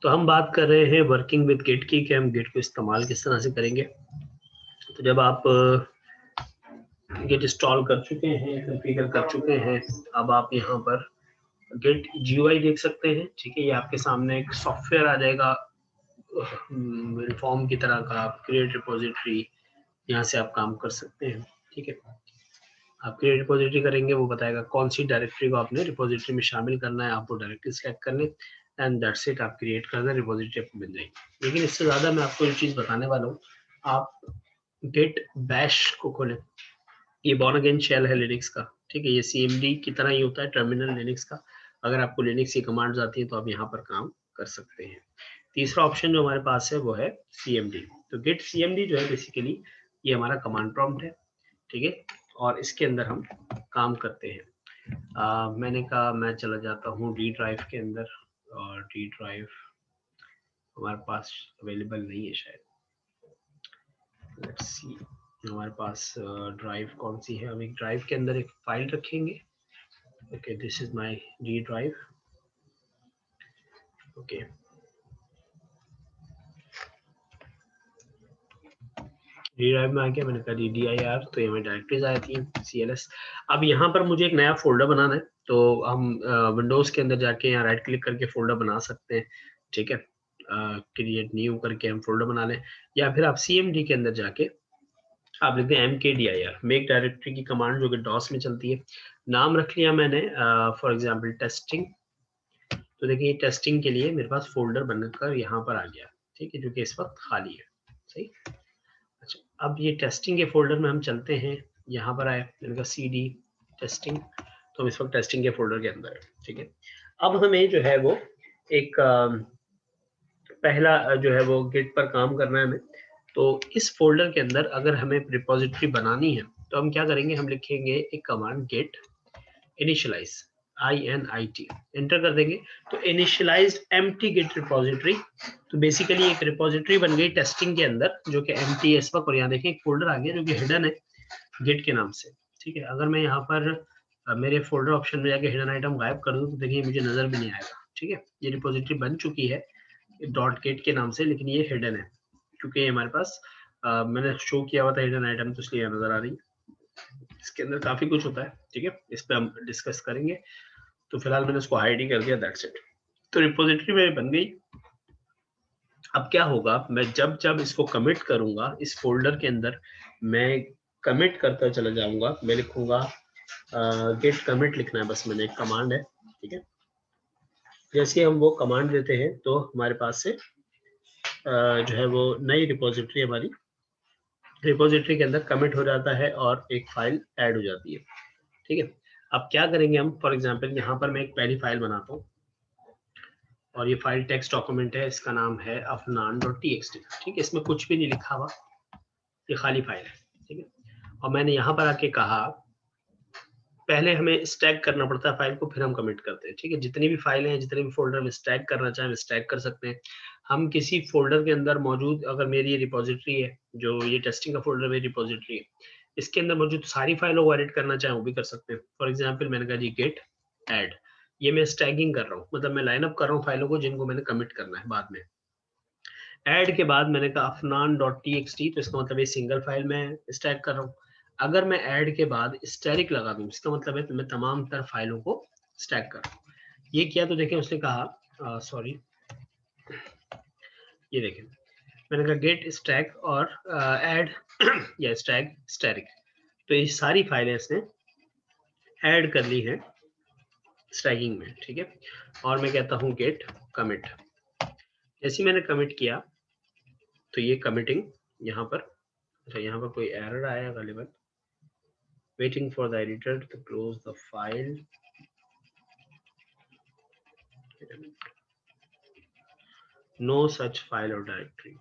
तो हम बात कर रहे हैं वर्किंग विद गिट की, कि हम गिट को इस्तेमाल किस तरह से करेंगे। तो जब आप गिट इंस्टॉल कर चुके हैं, कॉन्फ़िगर कर चुके हैं, अब आप यहाँ पर गिट जीयूआई देख सकते हैं। ठीक है, ये आपके सामने एक सॉफ्टवेयर आ जाएगा रिफॉर्म की तरह का, क्रिएट रिपोजिटरी, यहाँ से आप काम कर सकते हैं। ठीक है, आप क्रिएट रिपोजिटरी करेंगे, वो बताएगा कौन सी डायरेक्टरी को आपने रिपोजिटरी में शामिल करना है, आप वो डायरेक्टरी सेलेक्ट कर लें एंड दैट्स इट, आप क्रिएट कर दें, रिपोजिटरी आपको मिल जाएगी। लेकिन इससे ज़्यादा मैं आपको एक चीज़ बताने वाला हूँ। आप गिट बैश को खोलें, ये बॉर्न अगेन शेल है लिनक्स का। ठीक है, ये सीएमडी की तरह ही होता है, टर्मिनल लिनक्स का। अगर आपको लिनक्स की कमांड्स आती हैं तो आप यहाँ पर काम कर सकते हैं। तीसरा ऑप्शन जो हमारे पास है वो है सीएमडी। तो गिट सीएमडी जो है बेसिकली ये हमारा कमांड प्रॉम्प्ट है। ठीक है, और इसके अंदर हम काम करते हैं। मैंने कहा मैं चला जाता हूँ डी ड्राइव के अंदर, और डी ड्राइव हमारे पास अवेलेबल नहीं है शायद। लेट्स सी हमारे पास ड्राइव कौन सी है। हम एक ड्राइव के अंदर एक फाइल रखेंगे। Okay, this is my D drive. Okay, D drive में आ गया, मैंने कहा DDIR, तो ये हमें डायरेक्टरीज आ जाती हैं CLS। अब यहाँ पर मुझे एक नया फोल्डर बनाना है, तो हम विंडोज के अंदर जाके यहाँ राइट क्लिक करके फोल्डर बना सकते हैं। ठीक है, क्रिएट न्यू करके हम फोल्डर बना लें, या फिर आप CMD के अंदर जाके आप लिखते हैं MKDIR, मेक डायरेक्टरी की कमांड जो कि डॉस में चलती है। नाम रख लिया मैंने फॉर एग्जाम्पल टेस्टिंग। तो देखिए टेस्टिंग के लिए मेरे पास फोल्डर बनकर यहाँ पर आ गया। ठीक है, जो कि इस वक्त खाली है। सही। अच्छा, अब ये टेस्टिंग के फोल्डर में हम चलते हैं, यहाँ पर आए, मैंने कहा CD टेस्टिंग, तो हम इस वक्त टेस्टिंग के फोल्डर के अंदर है। ठीक है, अब हमें जो है वो एक पहला जो है वो गिट पर काम करना है हमें। तो इस फोल्डर के अंदर अगर हमें रिपोजिटरी बनानी है तो हम क्या करेंगे, हम लिखेंगे एक command git initialize, INIT, enter कर देंगे तो इनिशियलाइज एम्प्टी गिट रिपोजिटरी। तो बेसिकली एक रिपोजिटरी बन गई टेस्टिंग के अंदर जो कि एम्प्टी है इस वक्त, और यहाँ देखें एक फोल्डर आ गया जो कि हिडन है गिट के नाम से। ठीक है, अगर मैं यहाँ पर मेरे फोल्डर ऑप्शन में जाके हिडन आइटम गायब कर दूं तो देखिए मुझे नजर भी नहीं आएगा। ठीक है, ये रिपोजिटरी बन चुकी है डॉट गेट के नाम से, लेकिन ये हिडन है क्योंकि ये हमारे पास मैंने शो किया हुआ था हिडन आइटम, तो इसलिए नजर आ रही है। इसके अंदर काफी कुछ होता है। ठीक है, इस पे हम डिस्कस करेंगे, तो फिलहाल मैंने इसको हाइड ही कर दिया, दैट्स इट। तो रिपोजिटरी मेरी बन गई। अब क्या होगा, मैं जब जब इसको कमिट करूंगा इस फोल्डर के अंदर, मैं कमिट करता चला जाऊंगा, मैं लिखूंगा गेट कमिट लिखना है बस, मैंने एक कमांड है। ठीक है, जैसे हम वो कमांड देते हैं तो हमारे पास से जो है वो नई रिपोजिटरी हमारी रिपोजिटरी के अंदर कमिट हो जाता है और एक फाइल ऐड हो जाती है। ठीक है, अब क्या करेंगे हम, फॉर एग्जांपल यहाँ पर मैं एक पहली फाइल बनाता हूँ, और ये फाइल टेक्स्ट डॉक्यूमेंट है, इसका नाम है afnan.txt। ठीक है, इसमें कुछ भी नहीं लिखा हुआ, ये खाली फाइल है। ठीक है, और मैंने यहाँ पर आके कहा, पहले हमें स्टैक करना पड़ता है फाइल को, फिर हम कमिट करते हैं। ठीक है, जितनी भी फाइलें हैं, जितने भी फोल्डर में स्टैक करना चाहें स्टैक कर सकते हैं। हम किसी फोल्डर के अंदर मौजूद, अगर मेरी ये रिपोजिटरी है, जो ये टेस्टिंग का फोल्डर मेरी रिपोजिटरी है, इसके अंदर मौजूद सारी फाइलों को एडिट करना चाहें वो भी कर सकते हैं। फॉर एग्जाम्पल मैंने कहा जी गेट ऐड, ये मैं स्टैगिंग कर रहा हूँ, मतलब मैं लाइन अप कर रहा हूँ फाइलों को जिनको मैंने कमिट करना है बाद में। ऐड के बाद मैंने कहा afnan.txt, तो इसका मतलब ये सिंगल फाइल में स्टैक कर रहा हूँ। अगर मैं ऐड के बाद स्टैरिक लगा दूं, इसका मतलब है तो मैं तमाम तर फाइलों को स्टैक कर रहा हूँ। ये किया तो देखें उसने कहा सॉरी, ये देखें मैंने कहा गेट स्टैक और ऐड या स्टैक स्टैरिक, तो ये सारी फाइलें इसने ऐड कर ली है स्टैकिंग में। ठीक है, और मैं कहता हूँ गेट कमिट। जैसे मैंने कमिट किया तो ये कमिटिंग यहाँ पर, अच्छा यहाँ पर कोई एरर आया गालिबन, waiting for the editor to close the file, no such file or directory।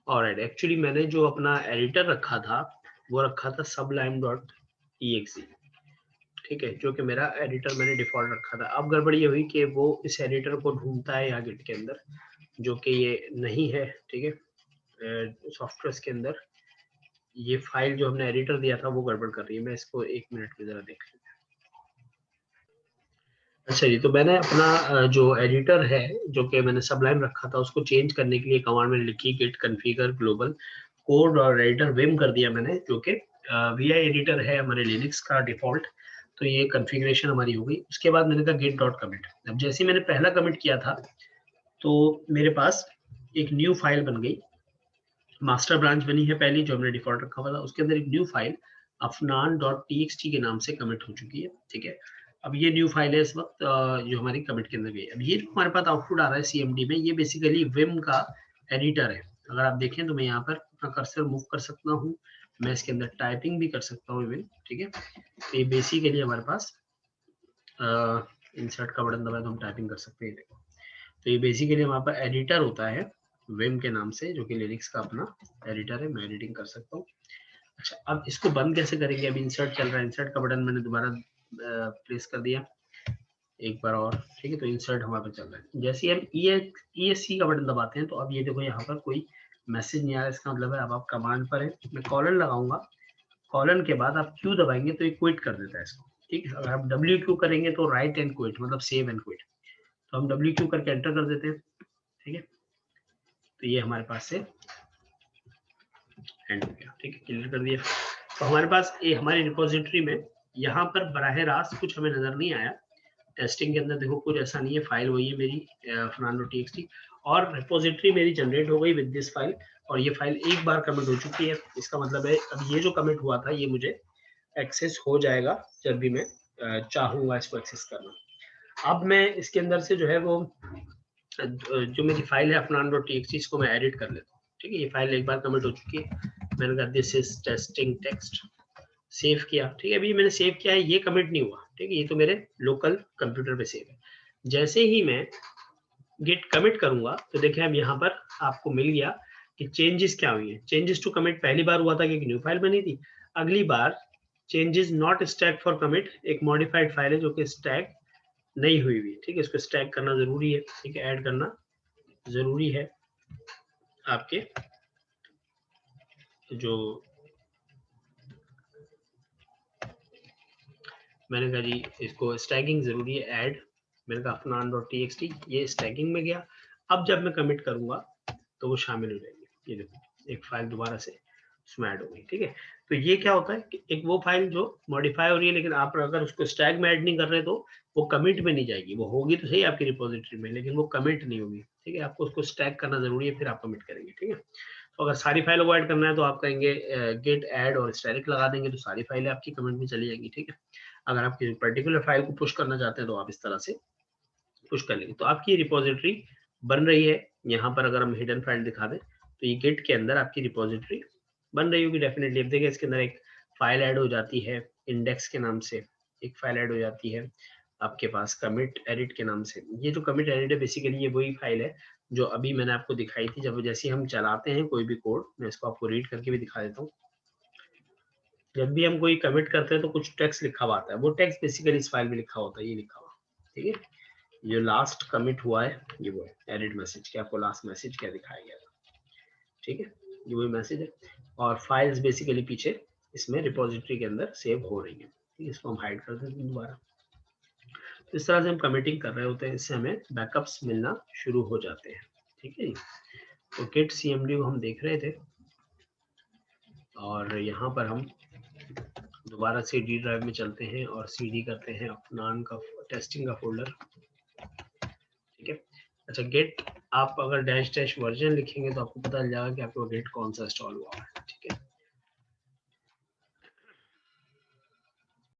और एक्चुअली मैंने जो अपना एडिटर रखा था वो रखा था sublime.exe। ठीक है, जो कि मेरा एडिटर मैंने डिफॉल्ट रखा था। अब गड़बड़ी ये हुई कि वो इस एडिटर को ढूंढता है यहाँ गिट के अंदर, जो कि ये नहीं है। ठीक है, सॉफ्टवेयर के अंदर ये फाइल जो हमने एडिटर दिया था वो गड़बड़ कर रही है। मैं इसको 1 मिनट में जरा देख लूँ। अच्छा जी, तो मैंने अपना जो एडिटर है, जो कि मैंने सबलाइम रखा था, उसको चेंज करने के लिए कमांड मैंने लिखी git configure global कोड और एडिटर विम कर दिया मैंने, जो कि वी आई एडिटर है हमारे लिनक्स का डिफॉल्ट। तो ये कॉन्फ़िगरेशन हमारी हो गई। उसके बाद मैंने कहा git डॉट कमिट। अब जैसे ही मैंने पहला कमिट किया था, तो मेरे पास एक न्यू फाइल बन गई, मास्टर ब्रांच बनी है पहली जो हमने डिफॉल्ट रखा हुआ था, उसके अंदर एक new file Afnan dot T के नाम से कमिट हो चुकी है। ठीक है, अब ये न्यू फाइल है इस वक्त जो हमारी कमिट के अंदर गई। अब ये जो हमारे पास आउटपुट आ रहा है सीएमडी में, ये बेसिकली विम का एडिटर है। अगर आप देखें तो मैं यहाँ पर अपना कर्सर मूव कर सकता हूँ, मैं इसके अंदर टाइपिंग भी कर सकता हूँ इवन। ठीक है, तो ये बेसिकली हमारे पास इंसर्ट का बटन दबाए तो हम टाइपिंग कर सकते हैं। तो ये बेसिकली हमारे पास एडिटर होता है विम के नाम से, जो कि लिनक्स का अपना एडिटर है, मैं एडिटिंग कर सकता हूँ। अच्छा, अब इसको बंद कैसे करेंगे? अभी इंसर्ट चल रहा है, इंसर्ट का बटन मैंने दोबारा प्रेस कर दिया एक बार और। ठीक है, तो इंसर्ट हमारे पे चल रहा है। जैसे ही हम ESC का बटन दबाते हैं, तो अब ये देखो यहाँ पर कोई मैसेज नहीं आ रहा, इसका मतलब है अब आप कमांड पर है। मैं कॉलन लगाऊंगा, कॉलन के बाद आप Q दबाएंगे तो ये क्विट कर देता है इसको। ठीक है, अगर आप WQ करेंगे तो राइट एंड क्विट, मतलब सेव एंड क्विट। तो हम WQ करके एंटर कर देते हैं। ठीक है, तो ये हमारे पास से एंड हो गया। ठीक है, क्लियर कर दिया। तो हमारे पास ये हमारी रिपोजिटरी में यहाँ पर बराह रास्त कुछ हमें नजर नहीं आया। टेस्टिंग के अंदर देखो कुछ ऐसा नहीं है, फाइल वही है मेरी fernando.txt, और रिपोजिटरी मेरी जनरेट हो गई विद दिस फाइल। और ये फाइल एक बार कमिट हो चुकी है, इसका मतलब है अब ये जो कमिट हुआ था ये मुझे एक्सेस हो जाएगा जब भी मैं चाहूंगा इसको एक्सेस करना। अब मैं इसके अंदर से जो है वो जो मेरी फाइल है fernando.txt, इसको मैं एडिट कर लेता हूँ। ठीक है, ये फाइल एक बार कमिट हो चुकी है, मैंने कहा this is testing text, save किया। ठीक है, अभी मैंने सेव किया है, ये कमिट नहीं हुआ। ठीक है, ये तो मेरे लोकल कंप्यूटर पे सेव है। जैसे ही मैं गिट कमिट करूंगा तो देखें अब यहाँ पर आपको मिल गया कि चेंजेस क्या हुई है। चेंजेस टू कमिट पहली बार हुआ था कि एक न्यू फाइल बनी थी। अगली बार changes not staged for commit, एक मॉडिफाइड फाइल है जो कि स्टैक नहीं हुई हुई। ठीक है, इसको स्टैक करना जरूरी है। ठीक है, ऐड करना जरूरी है आपके जो मैंने कहा जी इसको स्टैगिंग जरूरी है, ऐड। मैंने कहा afnan.txt, ये स्टैगिंग में गया। अब जब मैं कमिट करूंगा तो वो शामिल हो जाएगी। ये देखो एक फाइल दोबारा से उसमें ऐड हो गई। ठीक है, तो ये क्या होता है कि एक वो फाइल जो मॉडिफाई हो रही है, लेकिन आप अगर उसको स्टैग में ऐड नहीं कर रहे तो वो कमिट में नहीं जाएगी। वो होगी तो सही आपकी रिपोजिटरी में, लेकिन वो कमिट नहीं होगी। ठीक है, आपको उसको स्टैग करना जरूरी है, फिर आप कमिट करेंगे। ठीक है, तो अगर सारी फाइलों को ऐड करना है तो आप कहेंगे गेट ऐड और स्टैटिक लगा देंगे, तो सारी फाइलें आपकी कमिट में चली जाएंगी। ठीक है, अगर आप किसी पर्टिकुलर फाइल को पुश करना चाहते हैं तो आप इस तरह से पुश कर लेंगे। तो आपकी रिपोजिटरी बन रही है। यहाँ पर अगर हम हिडन फाइल दिखा दें तो ये गिट के अंदर आपकी रिपोजिटरी बन रही होगी डेफिनेटली। अब देखिए इसके अंदर एक फाइल ऐड हो जाती है इंडेक्स के नाम से, एक फाइल ऐड हो जाती है आपके पास कमिट एडिट के नाम से। ये जो कमिट एडिट है बेसिकली ये वही फाइल है जो अभी मैंने आपको दिखाई थी। जब जैसे हम चलाते हैं कोई भी कोड, मैं इसको आपको रीड करके भी दिखा देता हूँ। जब भी हम कोई कमिट करते हैं तो कुछ टेक्स्ट लिखा हुआ आता है, वो टेक्स्ट बेसिकली इस फाइल में लिखा होता है, ये लिखा हुआ। ठीक है, जो लास्ट कमिट हुआ है ये वो है एडिट मैसेज, क्या आपको लास्ट मैसेज क्या दिखाया गया था। ठीक है, ये वही मैसेज है, और फाइल्स बेसिकली पीछे इसमें रिपोजिटरी के अंदर सेव हो रही है। इसको हम हाइड कर देते हैं दोबारा। तो इस तरह से हम कमिटिंग कर रहे होते हैं, इससे हमें बैकअप्स मिलना शुरू हो जाते हैं। ठीक है जी, तो गिट सीएमडी को हम देख रहे थे, और यहाँ पर हम दोबारा से डी ड्राइव में चलते हैं और सीडी करते हैं अफनान का टेस्टिंग का फोल्डर। ठीक है, अच्छा गेट आप अगर डैश डैश वर्जन लिखेंगे तो आपको पता चल जाएगा कि आपका गेट कौन सा इंस्टॉल हुआ है। ठीक है,